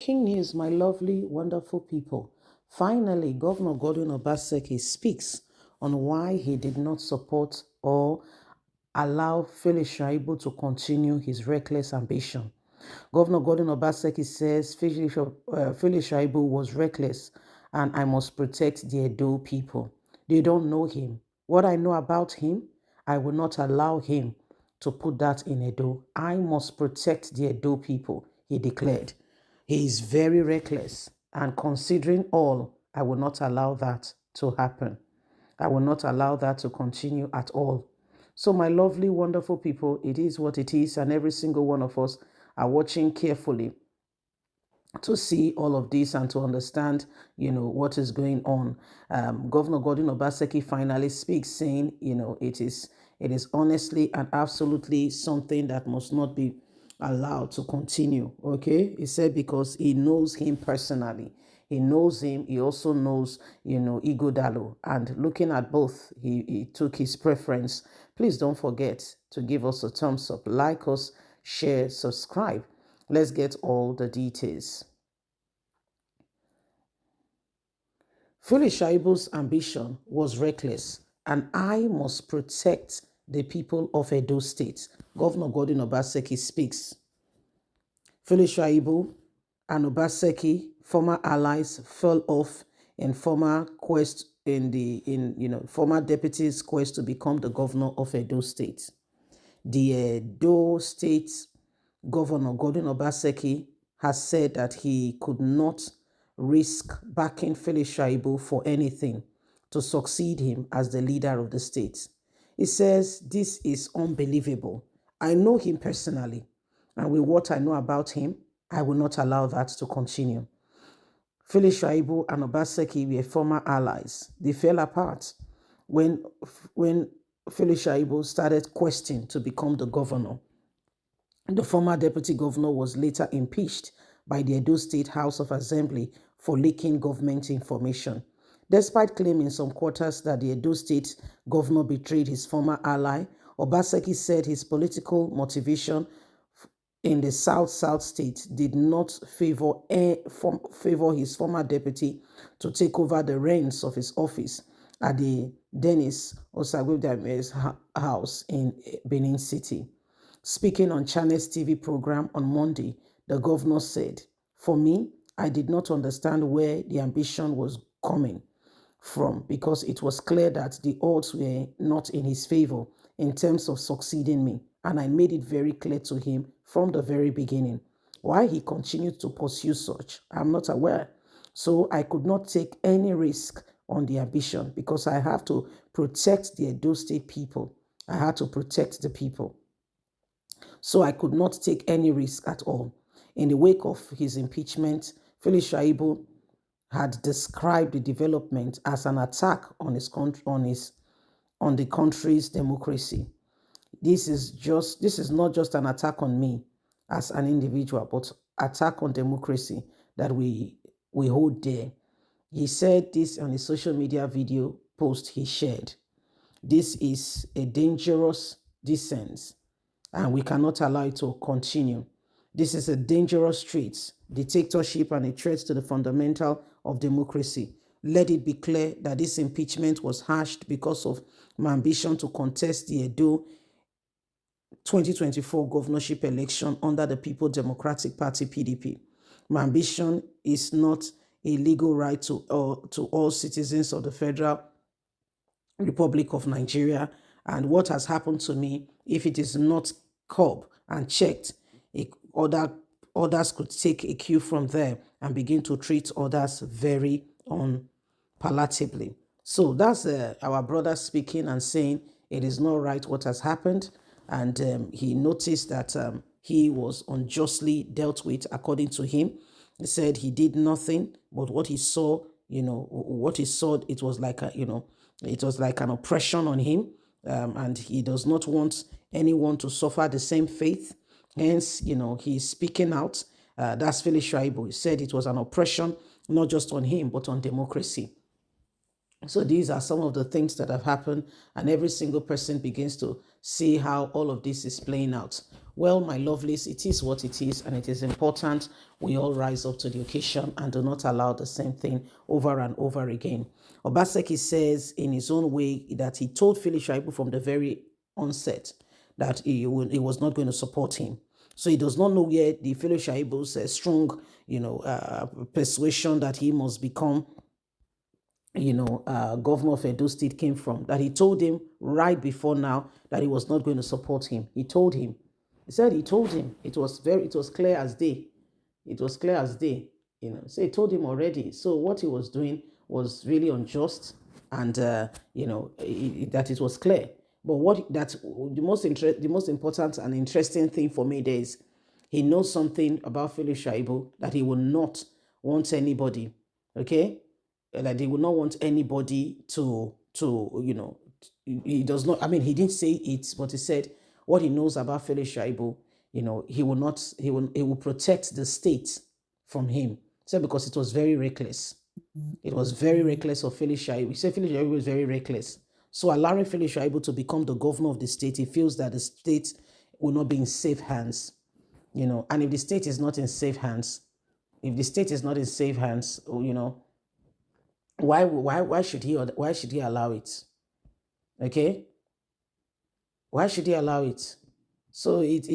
Breaking news, my lovely, wonderful people. Finally, Governor Godwin Obaseki speaks on why he did not support or allow Felix Shuaibu to continue his reckless ambition. Governor Godwin Obaseki says Felix Shuaibu was reckless and I must protect the Edo people. They don't know him. What I know about him, I will not allow him to put that in Edo. I must protect the Edo people, he declared. He is very reckless, and considering all, I will not allow that to happen. I will not allow that to continue at all. So, my lovely, wonderful people, it is what it is, and every single one of us are watching carefully to see all of this and to understand, what is going on. Governor Gordon Obaseki finally speaks, saying, it is honestly and absolutely something that must not be allowed to continue. Okay, he said because he knows him personally. He knows him. He also knows, Igodalo. And looking at both, he took his preference. Please don't forget to give us a thumbs up, like us, share, subscribe. Let's get all the details. Felix Shuaibu's ambition was reckless, and I must protect the people of Edo State. Governor Godwin Obaseki speaks. Felix Shuaibu and Obaseki, former allies, fell off in former deputy's quest to become the governor of Edo State. The Edo State Governor Godwin Obaseki has said that he could not risk backing Felix Shuaibu for anything to succeed him as the leader of the state. He says, this is unbelievable. I know him personally, and with what I know about him, I will not allow that to continue. Felix Shuaibu and Obaseki were former allies. They fell apart when Felix Shuaibu started questing to become the governor. The former deputy governor was later impeached by the Edo State House of Assembly for leaking government information. Despite claiming some quarters that the Edo State governor betrayed his former ally, Obaseki said his political motivation in the South state did not favor his former deputy to take over the reins of his office at the Dennis Osagwedame's house in Benin City. Speaking on Channels TV program on Monday, the governor said, "For me, I did not understand where the ambition was coming from because it was clear that the odds were not in his favor in terms of succeeding me, and I made it very clear to him from the very beginning. Why he continued to pursue such, I'm not aware. So I could not take any risk on the ambition because I have to protect the Edo State people. I had to protect the people. So I could not take any risk at all." In the wake of his impeachment, Felix Shuaibu had described the development as an attack on the country's democracy. This is not just an attack on me as an individual, but attack on democracy that we hold dear. He said this on a social media video post he shared. This is a dangerous descent, and we cannot allow it to continue. This is a dangerous street, dictatorship, and a threat to the fundamental of democracy. Let it be clear that this impeachment was hashed because of my ambition to contest the Edo 2024 governorship election under the People Democratic Party, PDP. My ambition is not a legal right to all citizens of the Federal Republic of Nigeria, and what has happened to me, if it is not curbed and checked, others could take a cue from there and begin to treat others very unpalatably. So that's our brother speaking and saying it is not right what has happened, and he noticed that he was unjustly dealt with according to him. He said he did nothing, but what he saw, it was like it was like an oppression on him, and he does not want anyone to suffer the same fate. Hence, he's speaking out. That's Felix Shuaibu. He said it was an oppression, not just on him, but on democracy. So these are some of the things that have happened, and every single person begins to see how all of this is playing out. Well, my lovelies, it is what it is, and it is important we all rise up to the occasion and do not allow the same thing over and over again. Obaseki says in his own way that he told Philip Shuaibu from the very onset that he was not going to support him. So he does not know where the Philip Shuaibu's strong, persuasion that he must become governor of Edo State came from, that he told him right before now that he was not going to support him. He told him. He said he told him. It was clear as day. It was clear as day. So he told him already. So what he was doing was really unjust, and that it was clear. But the most important and interesting thing for me there is he knows something about Philip Shuaibu that he will not want anybody, okay? That he would not want anybody to he does not, I mean, he didn't say it, but he said what he knows about Philip Shuaibu, he will protect the state from him. He said because it was very reckless. It was very reckless of Philip Shuaibu. He said Philip Shuaibu was very reckless. So allowing Philip Shuaibu to become the governor of the state, he feels that the state will not be in safe hands. And if the state is not in safe hands, why should he allow it? Okay, why should he allow it? So it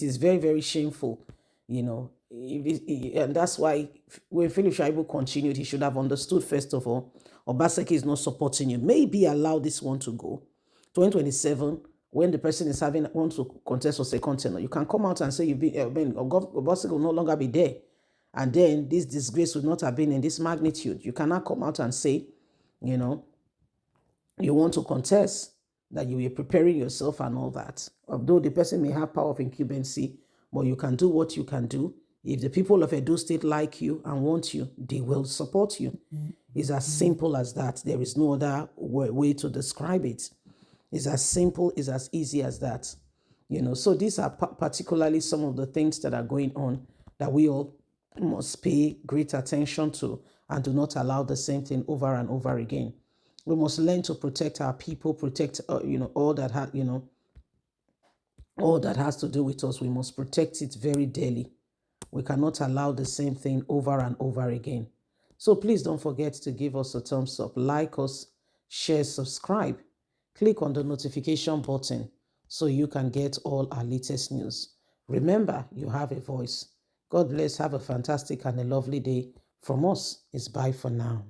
is very, very shameful, and that's why when Philip Shaibu continued, he should have understood first of all, Obaseki is not supporting you. Maybe allow this one to go. 2027, when the person is wants to contest for second tenure, you can come out and say Obaseki will no longer be there. And then this disgrace would not have been in this magnitude. You cannot come out and say, you want to contest, that you are preparing yourself and all that. Although the person may have power of incumbency, but you can do what you can do. If the people of Edo State like you and want you, they will support you. It's as simple as that. There is no other way to describe it. It's as simple, it's as easy as that. So these are particularly some of the things that are going on that we all must pay great attention to and do not allow the same thing over and over again. We must learn to protect our people, protect all that has to do with us. We must protect it very dearly. We cannot allow the same thing over and over again. So please don't forget to give us a thumbs up, like us, share, subscribe. Click on the notification button so you can get all our latest news. Remember, you have a voice. God bless. Have a fantastic and a lovely day. From us, it's bye for now.